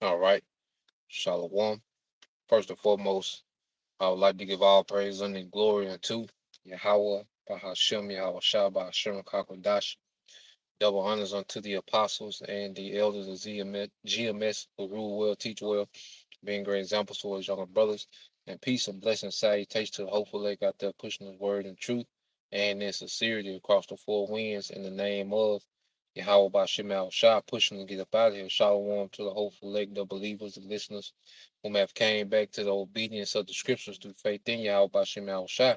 All right. Shalom. First and foremost, I would like to give all praise and glory unto Yahweh, Bahashem, Yahweh Shah, Bahashem, Kakodash. Double honors unto the apostles and the elders of GMS who rule well, teach well, being great examples to his younger brothers. And peace and blessing salutation to the hopeful leg out there pushing his word and truth and in sincerity across the four winds in the name of Yahweh Bashem Al Shah, pushing to get up out of here. Shalom to the hopeful leg, the believers, the listeners whom have came back to the obedience of the scriptures through faith in Yahweh Bashem Al Shah.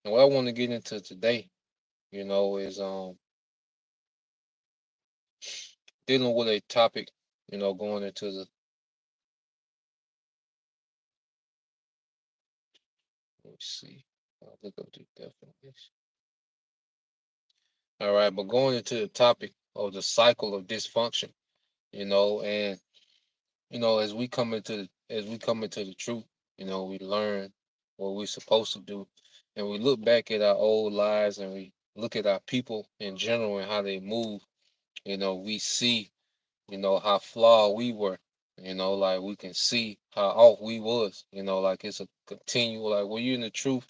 And what I want to get into today, is dealing with a topic, going into the let me see. I'll look up the definition. All right, but going into the topic of the cycle of dysfunction, and as we come into the truth, we learn what we're supposed to do, and we look back at our old lives and we look at our people in general and how they move. We see, how flawed we were. Like we can see how off we was. Like it's a continual. Like when you're in the truth,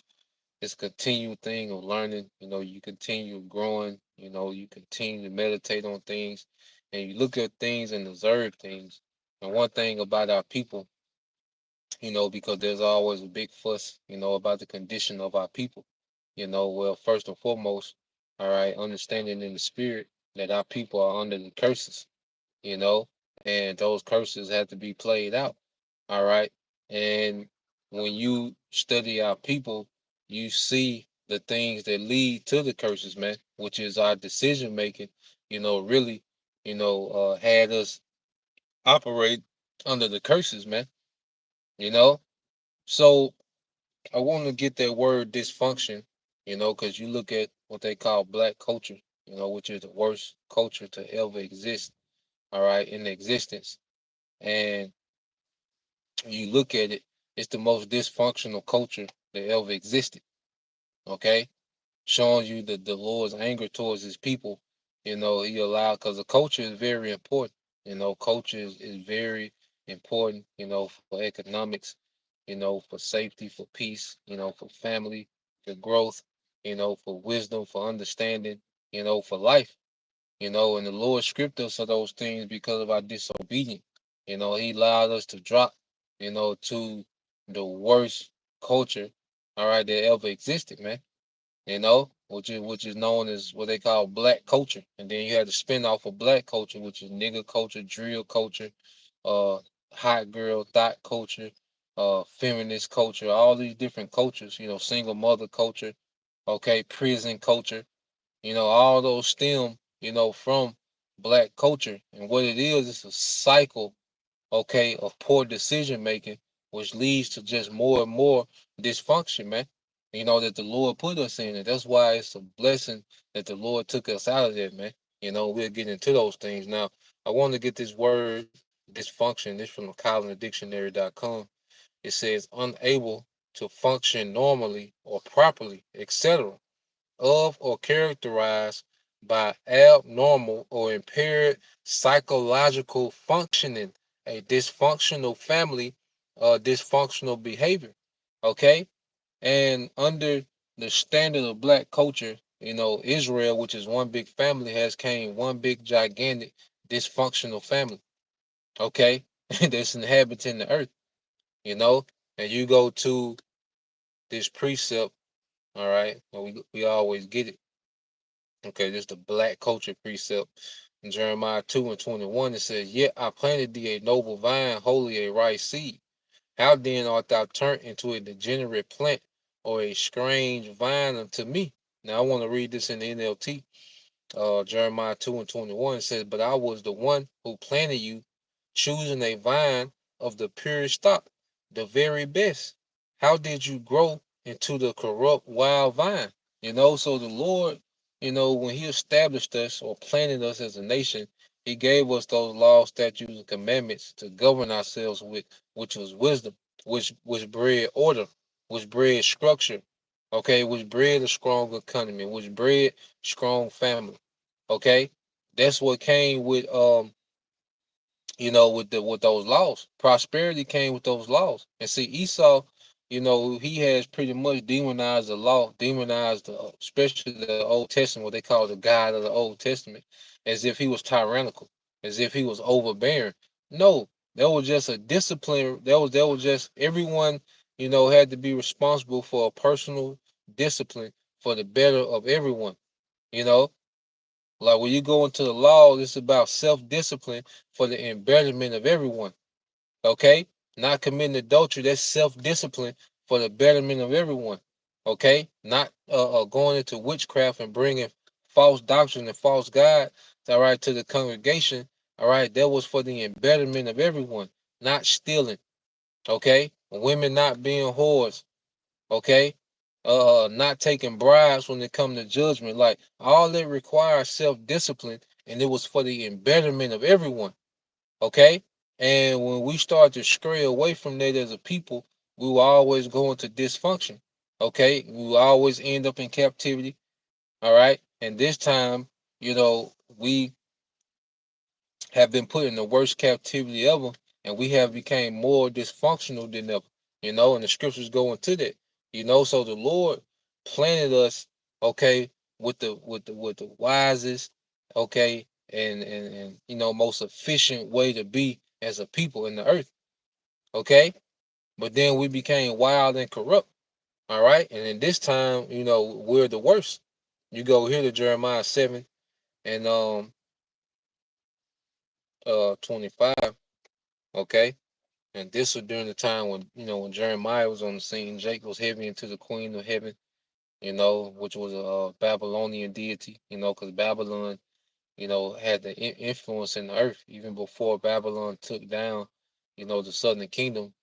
it's a continual thing of learning. You continue growing. You continue to meditate on things, and you look at things and observe things. And one thing about our people, because there's always a big fuss, about the condition of our people. Well, first and foremost, all right, understanding in the spirit that our people are under the curses, you know, and those curses have to be played out. All right. And when you study our people, you see the things that lead to the curses, man, which is our decision making, really, had us operate under the curses, man, you know. So I want to get that word dysfunction, because you look at what they call black culture, which is the worst culture to ever exist, all right, in existence. And you look at it, it's the most dysfunctional culture that ever existed. Okay, showing you the Lord's anger towards His people. He allowed because the culture is very important. Culture is very important. For economics. For safety, for peace. For family, for growth. For wisdom, for understanding. For life. And the Lord stripped us of those things because of our disobedience. He allowed us to drop, to the worst culture, all right, that ever existed, man. Which is known as what they call black culture. And then you had the spin off of black culture, which is nigger culture, drill culture, uh, hot girl thought culture, feminist culture, all these different cultures, single mother culture, okay, prison culture. All those stem, from black culture. And what it is, it's a cycle, okay, of poor decision making, which leads to just more and more dysfunction, man. That the Lord put us in. And that's why it's a blessing that the Lord took us out of there, man. We'll get into those things. Now, I want to get this word, dysfunction, this from the It says unable to function normally or properly, etc of or characterized by abnormal or impaired psychological functioning, a dysfunctional family, dysfunctional behavior. Okay. And under the standard of black culture, Israel, which is one big family, has came one big gigantic dysfunctional family. Okay. That's inhabiting the earth, you know, and you go to this precept, all right, well, we always get it. Okay, this is the black culture precept. In Jeremiah 2 and 21, it says, Yet I planted thee a noble vine, wholly a right seed. How then art thou turned into a degenerate plant or a strange vine unto me? Now I want to read this in the NLT. Jeremiah 2 and 21 says, But I was the one who planted you, choosing a vine of the purest stock, the very best. How did you grow into the corrupt wild vine? So the Lord, when He established us or planted us as a nation, He gave us those laws, statutes, and commandments to govern ourselves with, which was wisdom, which bred order, which bred structure, okay, which bred a strong economy, which bred strong family. Okay, that's what came with with those laws. Prosperity came with those laws. And see, Esau, he has pretty much demonized the law, demonized especially the Old Testament, what they call the God of the Old Testament, as if he was tyrannical, as if he was overbearing. No, that was just a discipline. That was just everyone, had to be responsible for a personal discipline for the better of everyone. You know, like when you go into the law, it's about self-discipline for the betterment of everyone. Okay, not committing adultery. That's self-discipline for the betterment of everyone. Okay, not going into witchcraft and bringing false doctrine and false God, all right, to the congregation. All right, that was for the betterment of everyone. Not stealing. Okay, women not being whores. Okay, not taking bribes when it come to judgment. Like all that requires self-discipline, and it was for the betterment of everyone. Okay, and when we start to stray away from that as a people, we will always go into dysfunction. Okay, we will always end up in captivity. All right, and this time, we have been put in the worst captivity ever, and we have became more dysfunctional than ever. And the scriptures go into that. So the Lord planted us, okay, with the wisest, okay, and most efficient way to be as a people in the earth, okay. But then we became wild and corrupt, all right. And in this time, we're the worst. You go here to Jeremiah 7 and 25, okay. And this was during the time when Jeremiah was on the scene. Jake was heavy into the Queen of Heaven, which was a Babylonian deity, because Babylon, had the influence in the earth even before Babylon took down, the southern kingdom.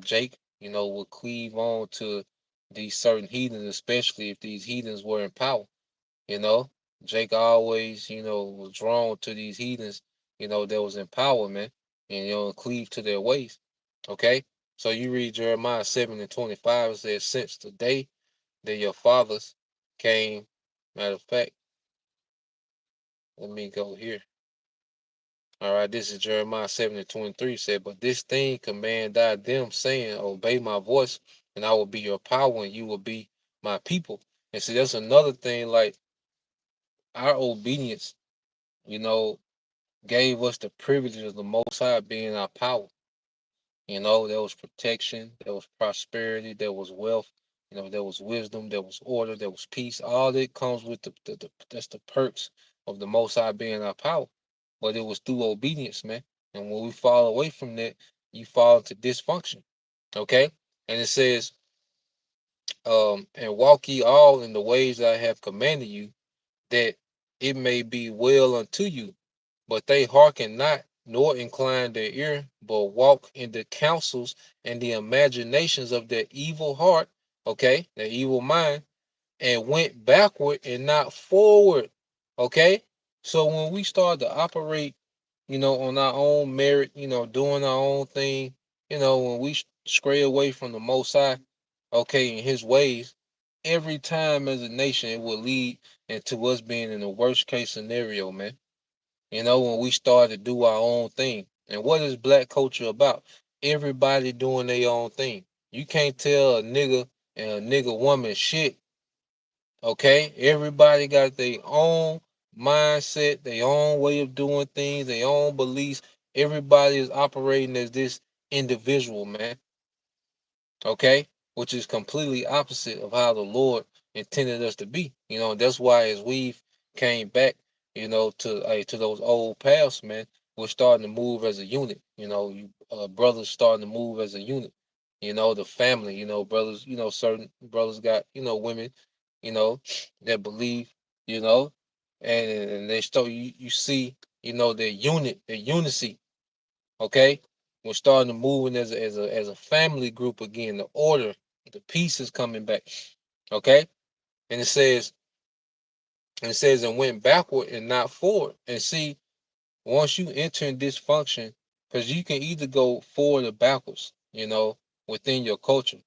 Jake, would cleave on to these certain heathens, especially if these heathens were in power. You know, Jake always, was drawn to these heathens, that was in power, man, and cleave to their ways. Okay, so you read Jeremiah 7:25. It says, "Since the day that your fathers came." Matter of fact, let me go here. All right, this is Jeremiah 7:23. Said, "But this thing command I them, saying, Obey my voice, and I will be your power, and you will be my people." And see, that's another thing. Like our obedience, you know, gave us the privilege of the Most High being our power. There was protection, there was prosperity, there was wealth, there was wisdom, there was order, there was peace. All that comes with the that's the perks of the Most High being our power. But it was through obedience, man. And when we fall away from that, you fall into dysfunction. Okay? And it says, and walk ye all in the ways I have commanded you, that it may be well unto you. But they hearken not, nor incline their ear, but walk in the counsels and the imaginations of their evil heart, okay, their evil mind, and went backward and not forward, okay. So when we start to operate, on our own merit, doing our own thing, when we stray away from the Most High, okay, in His ways, every time as a nation, it will lead into us being in the worst case scenario, man. When we start to do our own thing. And what is black culture about? Everybody doing their own thing. You can't tell a nigga and a nigga woman shit, okay? Everybody got their own mindset, their own way of doing things, their own beliefs. Everybody is operating as this individual, man, okay? Which is completely opposite of how the Lord intended us to be. That's why as we've came back, to those old paths, man, we're starting to move as a unit. You brothers starting to move as a unit. The family, brothers, certain brothers got, women, you know, that believe, you know, and they start you see, their unit, their unity. Okay, we're starting to move in as a family group again. The order, the peace is coming back. Okay, and it says, and went backward and not forward. And see, once you enter in dysfunction, because you can either go forward or backwards. Within your culture.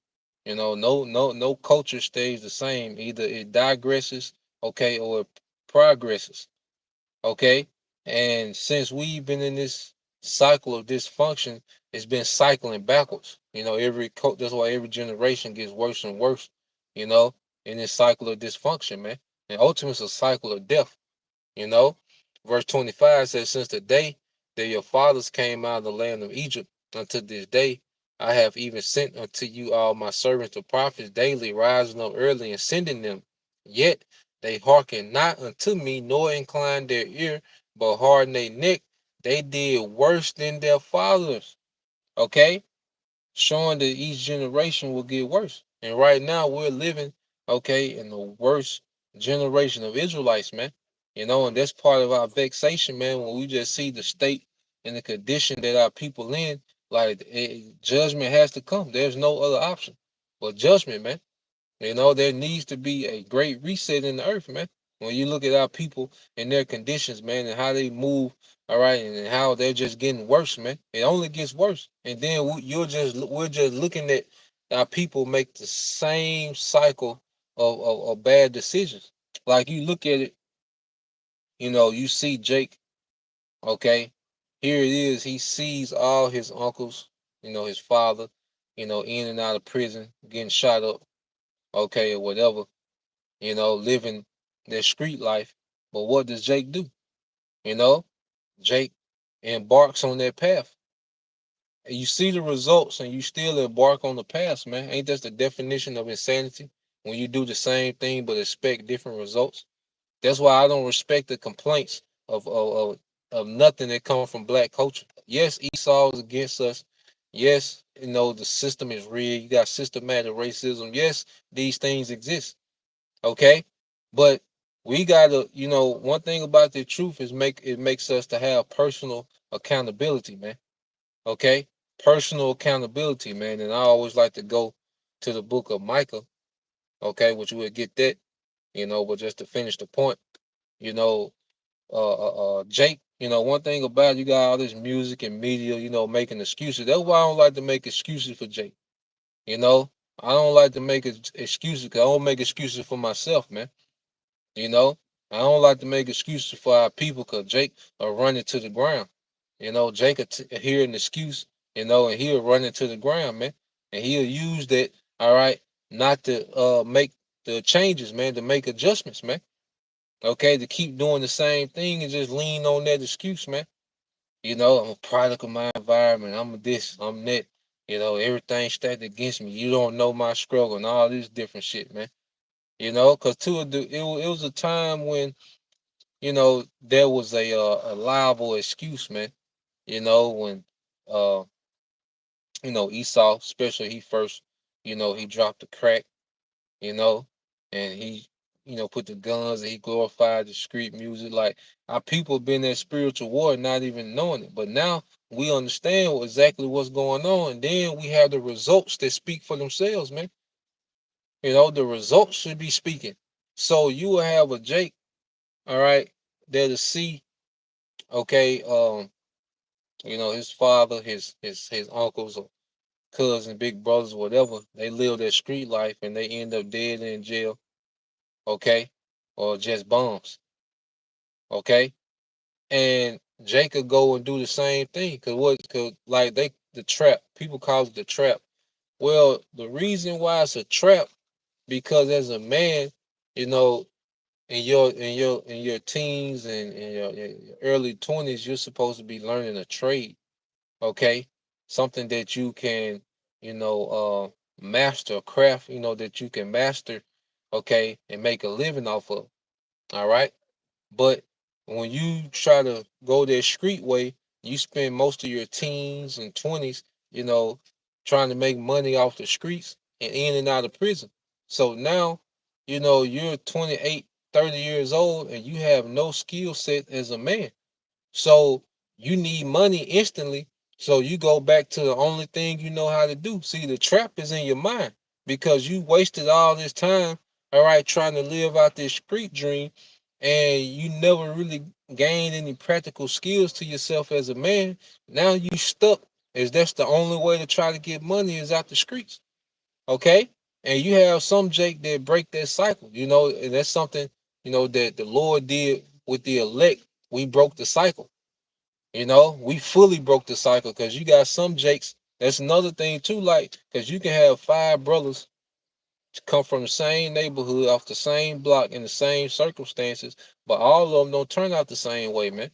No culture stays the same. Either it digresses, okay, or it progresses. Okay. And since we've been in this cycle of dysfunction, it's been cycling backwards. That's why every generation gets worse and worse, you know, in this cycle of dysfunction, man. And ultimately, it's a cycle of death. You know, verse 25 says, since the day that your fathers came out of the land of Egypt unto this day, I have even sent unto you all my servants the prophets daily, rising up early and sending them. Yet they hearken not unto me, nor incline their ear, but harden their neck. They did worse than their fathers. Okay, showing that each generation will get worse. And right now we're living, okay, in the worst generation of Israelites, man. And that's part of our vexation, man, when we just see the state and the condition that our people in, like judgment has to come. There's no other option but judgment, man. There needs to be a great reset in the earth, man. When you look at our people and their conditions, man, and how they move, all right, and how they're just getting worse, man. It only gets worse. And then we're just looking at our people make the same cycle of bad decisions. Like you look at it, you see Jake, okay, here it is. He sees all his uncles, his father, in and out of prison, getting shot up, okay, or whatever, living their street life. But what does Jake do? You know, Jake embarks on that path. And you see the results and you still embark on the path, man. Ain't that the definition of insanity? When you do the same thing but expect different results. That's why I don't respect the complaints of nothing that come from black culture. Yes, Esau is against us. Yes, the system is rigged. You got systematic racism. Yes, these things exist. Okay, but we gotta, one thing about the truth is it makes us to have personal accountability, man. Okay, personal accountability, man. And I always like to go to the book of Micah, okay, which we'll get that, but just to finish the point, you know Jake, one thing about it, you got all this music and media, making excuses. That's why I don't like to make excuses for Jake. you know I don't like to make excuses because I don't make excuses for myself, man. You know, I don't like to make excuses for our people because Jake are running to the ground. Jake hear an excuse, and he'll run it to the ground, man. And he'll use that, all right, not to make the changes, man, to make adjustments, man. Okay, to keep doing the same thing and just lean on that excuse, man. I'm a product of my environment. I'm this, I'm that. Everything stacked against me. You don't know my struggle and all this different shit, man. Because it was a time when there was a liable excuse, man. When uh Esau, especially he first, he dropped the crack, you know, and he, put the guns and he glorified the street music. Like our people been in spiritual war, not even knowing it. But now we understand exactly what's going on, and then we have the results that speak for themselves, man. The results should be speaking. So you will have a Jake, all right, there to see, okay, his father, his uncles or cousins, big brothers, whatever, they live their street life and they end up dead in jail, okay, or just bums, okay, and Jake could go and do the same thing cause like the trap, people call it the trap. Well, the reason why it's a trap because as a man, you know, in your teens and in your early 20s, you're supposed to be learning a trade, okay? Something that you can, master, a craft, that you can master, okay, and make a living off of. All right. But when you try to go that street way, you spend most of your teens and 20s, you know, trying to make money off the streets and in and out of prison. So now, you're 28, 30 years old and you have no skill set as a man. So you need money instantly. So you go back to the only thing you know how to do. See, the trap is in your mind because you wasted all this time, all right, trying to live out this street dream, and you never really gained any practical skills to yourself as a man. Now you stuck as that's the only way to try to get money is out the streets. Okay? And you have some Jake that break that cycle, and that's something, that the Lord did with the elect we broke the cycle. We fully broke the cycle because you got some Jakes. That's another thing too, like because you can have five brothers come from the same neighborhood, off the same block, in the same circumstances, but all of them don't turn out the same way, man.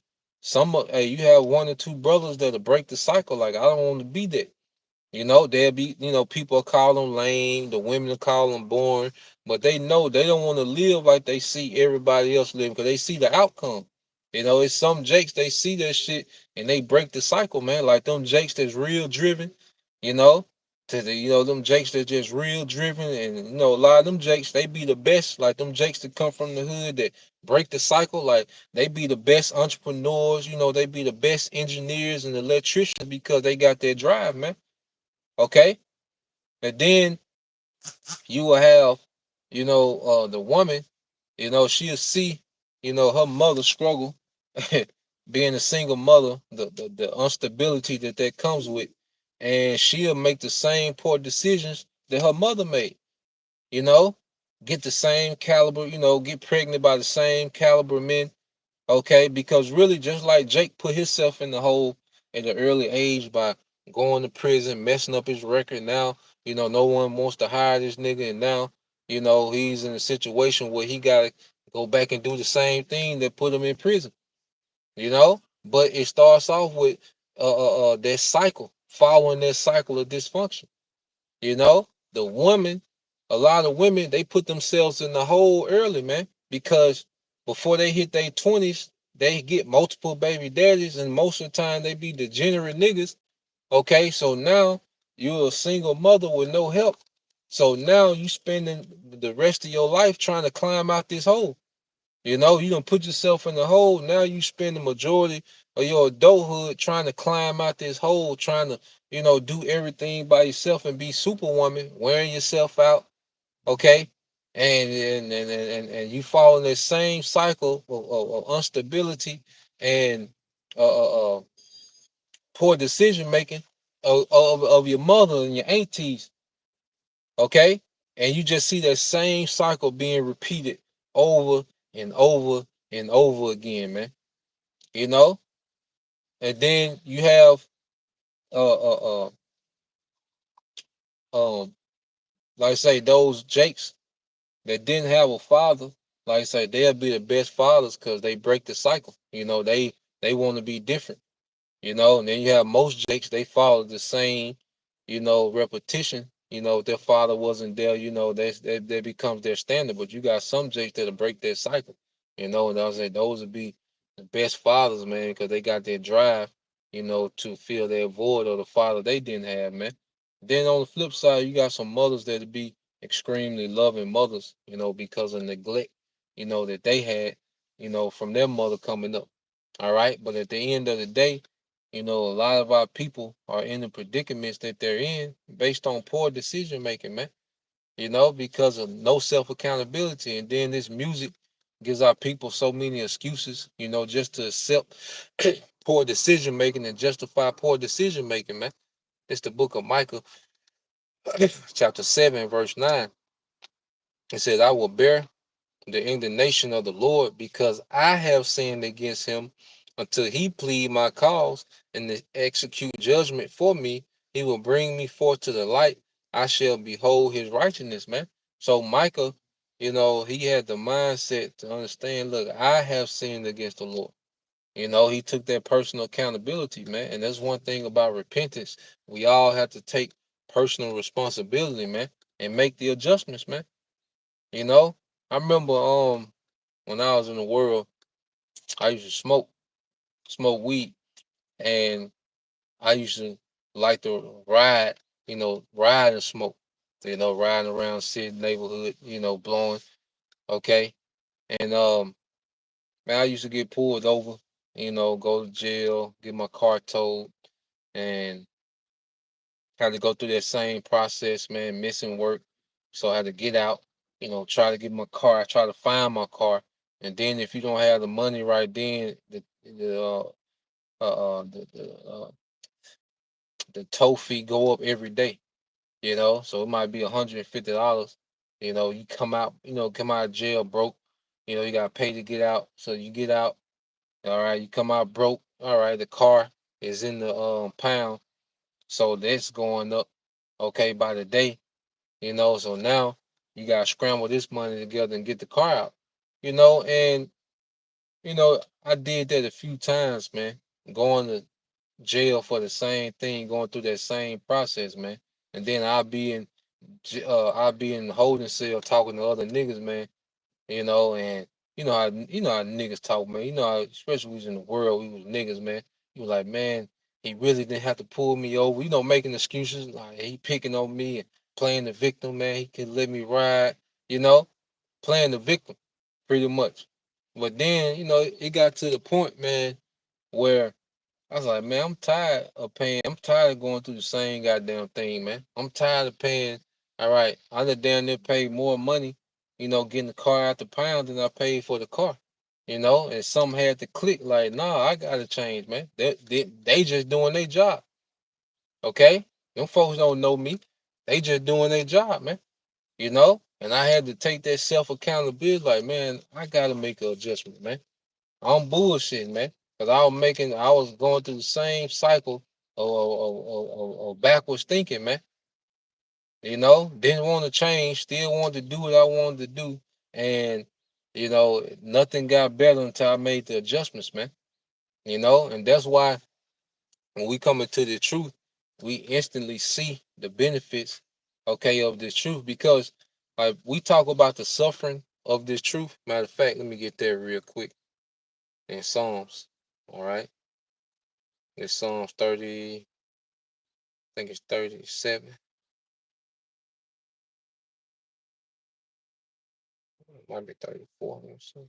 Hey, you have one or two brothers that'll break the cycle. Like I don't want to be that. They'll be, people call them lame, the women call them boring, but they know they don't want to live like they see everybody else living because they see the outcome. It's some Jakes, they see that shit and they break the cycle, man. Like them Jakes that's real driven, you know, them Jakes that's just real driven, and a lot of them Jakes, they be the best, like them Jakes that come from the hood that break the cycle, like they be the best entrepreneurs, they be the best engineers and electricians because they got their drive, man. Okay, and then you will have, the woman, she'll see, her mother struggle, being a single mother, the instability that comes with, and she'll make the same poor decisions that her mother made. You know, get the same caliber, get pregnant by the same caliber men. Okay, because really, just like Jake put himself in the hole at an early age by going to prison, messing up his record. Now, no one wants to hire this nigga, and now, he's in a situation where he got to go back and do the same thing that put him in prison. But it starts off with that cycle, following that cycle of dysfunction. You know, the woman, a lot of women, they put themselves in the hole early, man, because before they hit their 20s, they get multiple baby daddies, and most of the time they be degenerate niggas. Okay, so now you're a single mother with no help. So now you spending the rest of your life trying to climb out this hole. You don't put yourself in the hole. Now you spend the majority of your adulthood trying to climb out this hole, trying to, do everything by yourself and be superwoman, wearing yourself out, okay? And you fall in that same cycle of instability and poor decision making of your mother and your aunties, okay? And you just see that same cycle being repeated over and over and over again, man. You know, and then you have uh uh um like I say, those Jakes that didn't have a father, like I say, they'll be the best fathers because they break the cycle. They want to be different. And then you have most Jakes, they follow the same, repetition. If their father wasn't there, that becomes their standard. But you got some Jakes that'll break that cycle, and I say those would be the best fathers, man, because they got their drive, to fill their void of the father they didn't have, man. Then on the flip side, you got some mothers that'll be extremely loving mothers, because of neglect, that they had, from their mother coming up. All right. But at the end of the day, a lot of our people are in the predicaments that they're in based on poor decision making, man. Because of no self accountability. And then this music gives our people so many excuses, just to accept poor decision making and justify poor decision making, man. It's the book of Micah, chapter 7, verse 9. It says, I will bear the indignation of the Lord, because I have sinned against him, until he plead my cause and execute judgment for me. He will bring me forth to the light. I shall behold his righteousness, man. So Micah, he had the mindset to understand, look, I have sinned against the Lord. He took that personal accountability, man. And that's one thing about repentance. We all have to take personal responsibility, man, and make the adjustments, man. You know, I remember when I was in the world, I used to smoke weed, and I used to like to ride, ride and smoke, riding around city neighborhood, blowing, okay. And man, I used to get pulled over, go to jail, get my car towed, and had to go through that same process, man, missing work. So I had to get out, try to get my car. I try to find my car. And then if you don't have the money right then, the tow fee go up every day, so it might be $150. You come out of jail broke, you gotta pay to get out. So you get out, All right, you come out broke. All right, the car is in the pound, so that's going up. Okay, by the day, so now you gotta scramble this money together and get the car out. And I did that a few times, man. Going to jail for the same thing, going through that same process, man. And then I'll be in the holding cell talking to other niggas, man. And you know how niggas talk, man. Especially we was in the world, we was niggas, man. You was like, man, he really didn't have to pull me over. Making excuses like he picking on me and playing the victim, man. He could let me ride, you know, playing the victim, pretty much. But then, it got to the point, man, where I was like, man, I'm tired of paying. I'm tired of going through the same goddamn thing, man. I'm tired of paying. All right, I done damn near paid more money, getting the car out the pound than I paid for the car. And some had to click like, nah, I gotta change, man. They just doing their job, okay? Them folks don't know me. They just doing their job, man. And I had to take that self accountability, like, man, I gotta make an adjustment, man. I'm bullshitting, man. Because I was going through the same cycle of backwards thinking, man. Didn't want to change, still wanted to do what I wanted to do. And, nothing got better until I made the adjustments, man. And that's why when we come into the truth, we instantly see the benefits, okay, of this truth. Because like we talk about the suffering of this truth. Matter of fact, let me get there real quick in Psalms. All right. It's Psalms 30, I think it's 37. It might be 34. Let me see.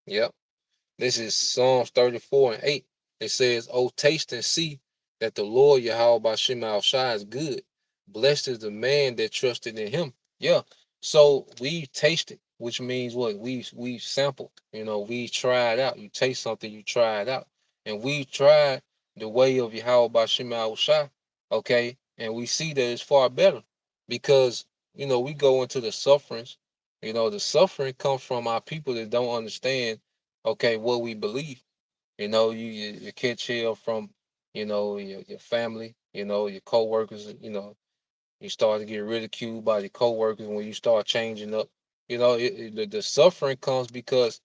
Yep. This is Psalms 34 and 8. It says, "Oh, taste and see that the Lord Yahweh Bashim Al Shai is good. Blessed is the man that trusted in him." Yeah. So we tasted, which means what? We've sampled. We tried out. You taste something, you try it out. And we tried the way of Yahweh Bashim Al Shai. Okay. And we see that it's far better because we go into the sufferings. The suffering comes from our people that don't understand, okay, what we believe. You catch hell from, your family, your co-workers, you start to get ridiculed by your co-workers when you start changing up. The suffering comes because,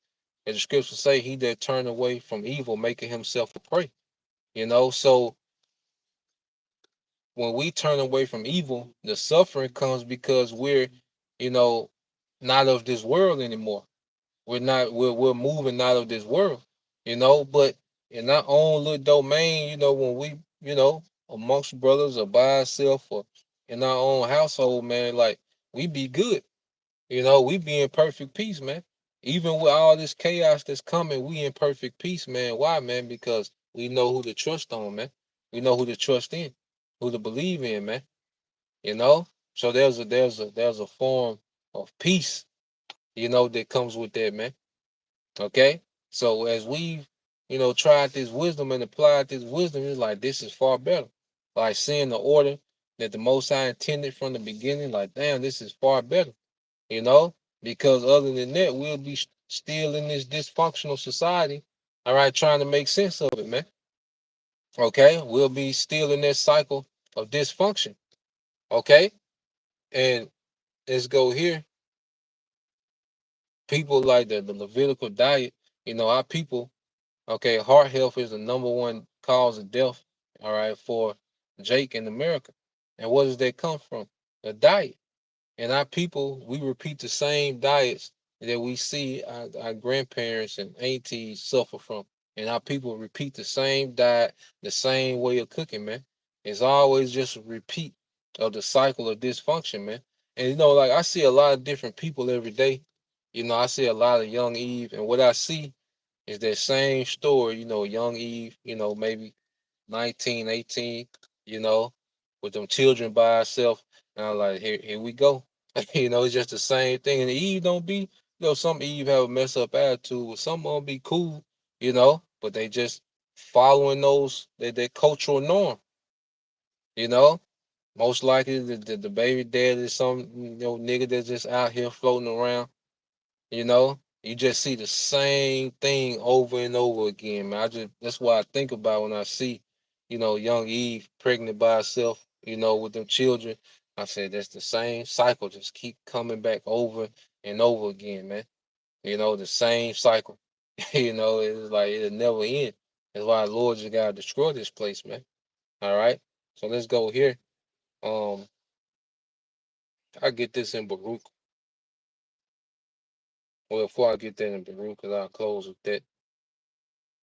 as the scriptures say, he that turned away from evil, making himself a prey. So when we turn away from evil, the suffering comes because we're, you know, not of this world anymore. We're moving out of this world, but in our own little domain, when we, amongst brothers or by ourselves or in our own household, man, like we be good, we be in perfect peace, man. Even with all this chaos that's coming, we in perfect peace, man. Why, man? Because we know who to trust on, man. We know who to trust in, who to believe in, man. You know? So there's a form of peace, that comes with that, man. Okay. So as we've, tried this wisdom and applied this wisdom, it's like this is far better. Like seeing the order that the Most High intended from the beginning, like damn, this is far better. You know, because other than that, we'll be still in this dysfunctional society. All right, trying to make sense of it, man. Okay, we'll be still in this cycle of dysfunction. Okay, and let's go here. People like the Levitical diet. Our people. Okay, heart health is the number one cause of death, all right, for Jake in America. And what does that come from? The diet. And our people, we repeat the same diets that we see our grandparents and aunties suffer from. And our people repeat the same diet, the same way of cooking, man. It's always just a repeat of the cycle of dysfunction, man. And like I see a lot of different people every day. I see a lot of young Eve, and what I see is that same story, young Eve, maybe 19, 18, you know, with them children by herself. And I'm like, here we go. It's just the same thing. And Eve don't be, some Eve have a mess up attitude, but some of them be cool, but they just following that cultural norm, you know. Most likely the baby dad is some, nigga that's just out here floating around, you know. You just see the same thing over and over again, man. That's why I think about when I see, young Eve pregnant by herself, with them children. I said that's the same cycle, just keep coming back over and over again, man. The same cycle. It's like it'll never end. That's why the Lord just gotta destroy this place, man. All right. So let's go here. Um, I get this in Baruch. Well, before I get that in Baruch, cause I'll close with that.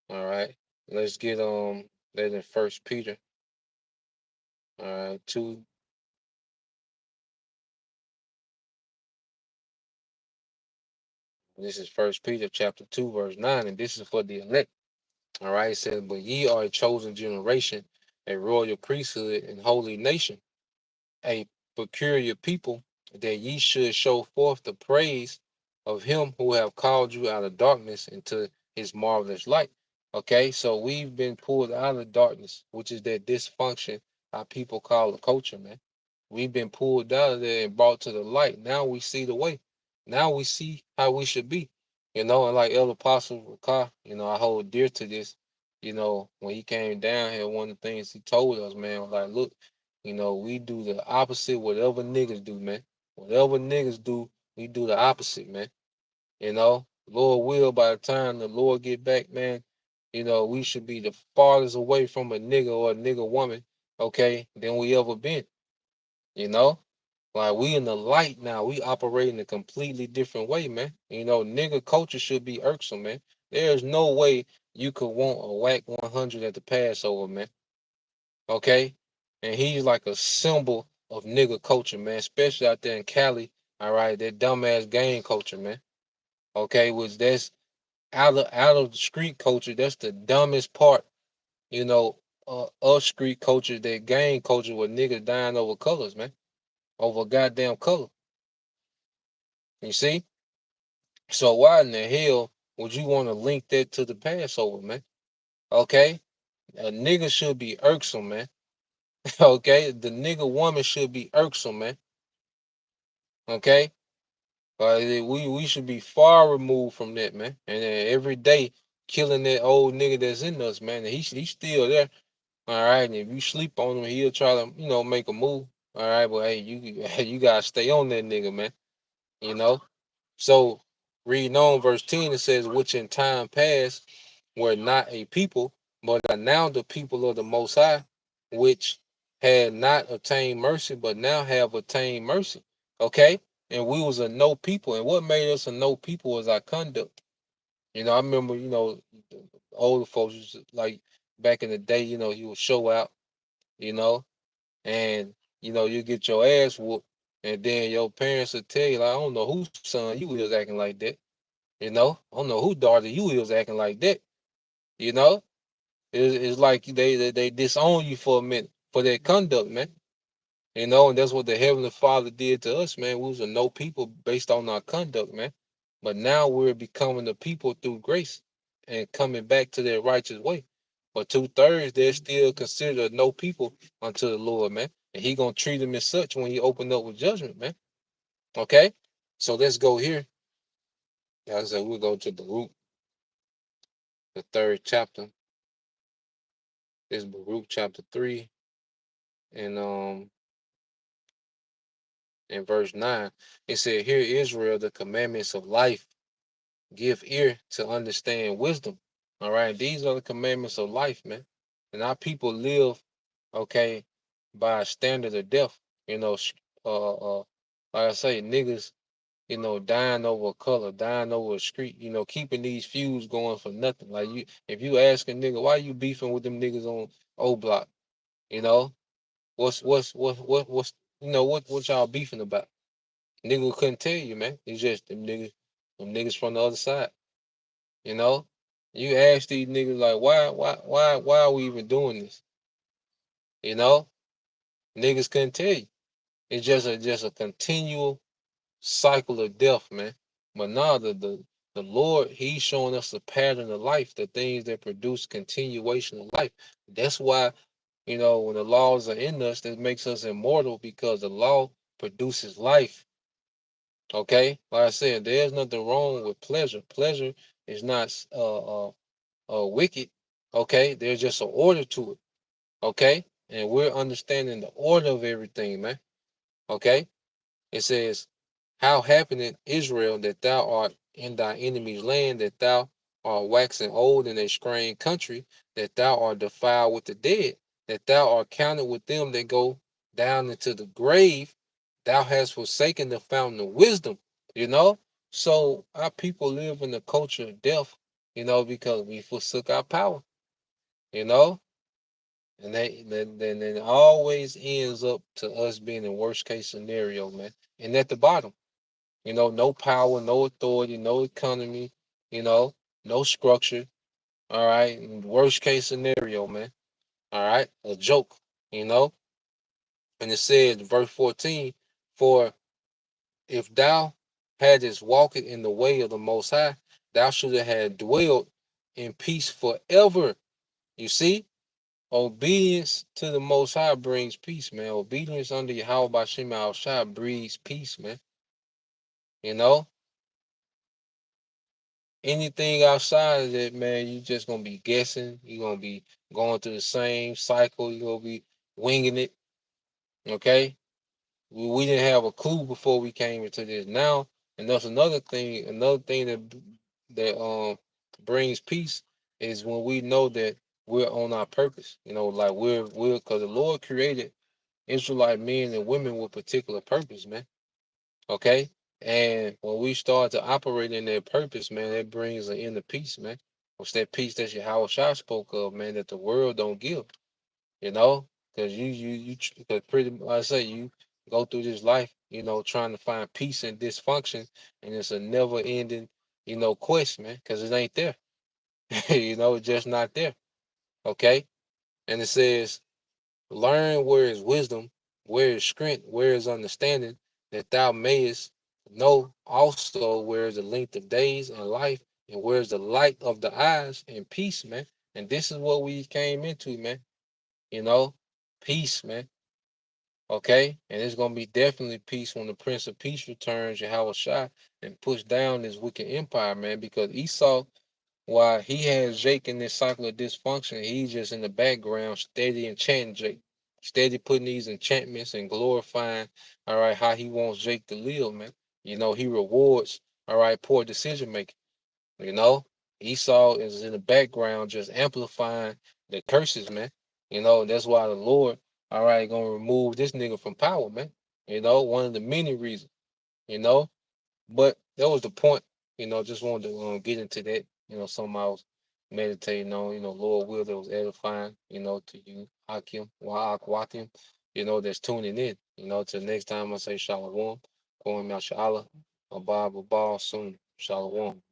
All right. Let's get that in First Peter. All right, two. This is First Peter chapter 2, verse 9, and this is for the elect. All right, it says, "But ye are a chosen generation, a royal priesthood, and holy nation, a peculiar people, that ye should show forth the praise of him who have called you out of darkness into his marvelous light." Okay, so we've been pulled out of darkness, which is that dysfunction our people call the culture, man. We've been pulled out of there and brought to the light. Now we see the way. Now we see how we should be. And like Elder Apostle Rakar, I hold dear to this. When he came down here, one of the things he told us, man, was like, look, we do the opposite whatever niggas do, man. Whatever niggas do, we do the opposite, man. Lord will, by the time the Lord get back, man, we should be the farthest away from a nigga or a nigga woman, okay, than we ever been. You know? Like we in the light now. We operate in a completely different way, man. Nigga culture should be irksome, man. There's no way you could want a whack 100 at the Passover, man. Okay? And he's like a symbol of nigga culture, man, especially out there in Cali. All right, that dumbass gang culture, man. Okay, which that's out of the street culture. That's the dumbest part, of street culture, that gang culture where niggas dying over colors, man. Over goddamn color. You see? So why in the hell would you want to link that to the Passover, man? Okay? A nigga should be irksome, man. Okay? The nigga woman should be irksome, man. Okay? We should be far removed from that, man. And every day killing that old nigga that's in us, man. And he's still there. All right. And if you sleep on him, he'll try to, make a move. All right, but hey, you you gotta stay on that nigga, man. You know? So reading on verse 10, it says, which in time past were not a people, but are now the people of the Most High, which had not obtained mercy, but now have obtained mercy. Okay? And we was a no people. And what made us a no people was our conduct. I remember, older folks used to, like back in the day, you would show out, you know, and you get your ass whooped, and then your parents would tell you, like, I don't know whose son you is acting like that. I don't know who daughter you is acting like that. You know, it's like they disown you for a minute for their conduct, man. And that's what the Heavenly Father did to us, man. We was a no people based on our conduct, man. But now we're becoming the people through grace and coming back to their righteous way. But 2/3, they're still considered no people unto the Lord, man. And He gonna treat them as such when He open up with judgment, man. Okay, so let's go here. As I said, we'll go to Baruch, the third chapter. This is Baruch chapter 3, and in verse 9, it said, "Hear Israel, the commandments of life. Give ear to understand wisdom." All right, these are the commandments of life, man. And our people live, okay, by a standard of death. You know, like I say, niggas, dying over a color, dying over a street, keeping these feuds going for nothing. Like if you ask a nigga, why you beefing with them niggas on O Block, you know, what's what y'all beefing about? Nigga couldn't tell you, man. It's just them niggas from the other side. You know, you ask these niggas like, why are we even doing this? You know, niggas couldn't tell you. It's just a continual cycle of death, man. But now the Lord, He's showing us the pattern of life, the things that produce continuation of life. That's why, when the laws are in us, that makes us immortal, because the law produces life. Okay, like I said, there's nothing wrong with pleasure. Pleasure is not wicked. Okay, there's just an order to it. Okay, and we're understanding the order of everything, man. Okay, it says, "How happeneth Israel that thou art in thy enemy's land, that thou art waxing old in a strange country, that thou art defiled with the dead, that thou art counted with them that go down into the grave, thou hast forsaken the fountain of wisdom." You know, so our people live in the culture of death. You know, because we forsook our power. You know, and then it always ends up to us being in worst case scenario, man. And at the bottom. You know, no power, no authority, no economy, you know, no structure. All right. Worst case scenario, man. All right. A joke, you know. And it says, verse 14, for if thou hadst walked in the way of the Most High, thou should have dwelled in peace forever. You see, obedience to the Most High brings peace, man. Obedience under Yahweh by Shema Shai breeds peace, man. You know, anything outside of that, man, you just gonna be guessing. You're gonna be going through the same cycle. You're gonna be winging it. Okay. We didn't have a clue before we came into this. Now, and that's another thing that brings peace is when we know that we're on our purpose. You know, like we're because the Lord created Israelite men and women with particular purpose, man. Okay. And when we start to operate in that purpose, man, that brings an inner peace, man. What's that peace that Yahweh Shah spoke of, man, that the world don't give, you know? Because because pretty, like I say, you go through this life, you know, trying to find peace and dysfunction, and it's a never ending, you know, quest, man, because it ain't there. You know, it's just not there. Okay. And it says, learn where is wisdom, where is strength, where is understanding, that thou mayest know also where is the length of days and life, and where is the light of the eyes and peace, man. And this is what we came into, man. You know, peace, man. Okay, and it's gonna be definitely peace when the Prince of Peace returns, Yahweh Shai, and push down this wicked empire, man. Because Esau, while he has Jake in this cycle of dysfunction, he's just in the background, steady enchanting Jake, steady putting these enchantments and glorifying, all right, how he wants Jake to live, man. You know, he rewards, all right, poor decision making. You know, Esau is in the background just amplifying the curses, man. You know, that's why the Lord, all right, gonna remove this nigga from power, man. You know, one of the many reasons, you know. But that was the point, you know, just wanted to get into that, you know, something I was meditating on, you know, Lord will that was edifying, you know, to you, Hakim, Wakim, you know, that's tuning in, you know, till next time I say Shalom, going out Shalom, Abba, soon, Shalom.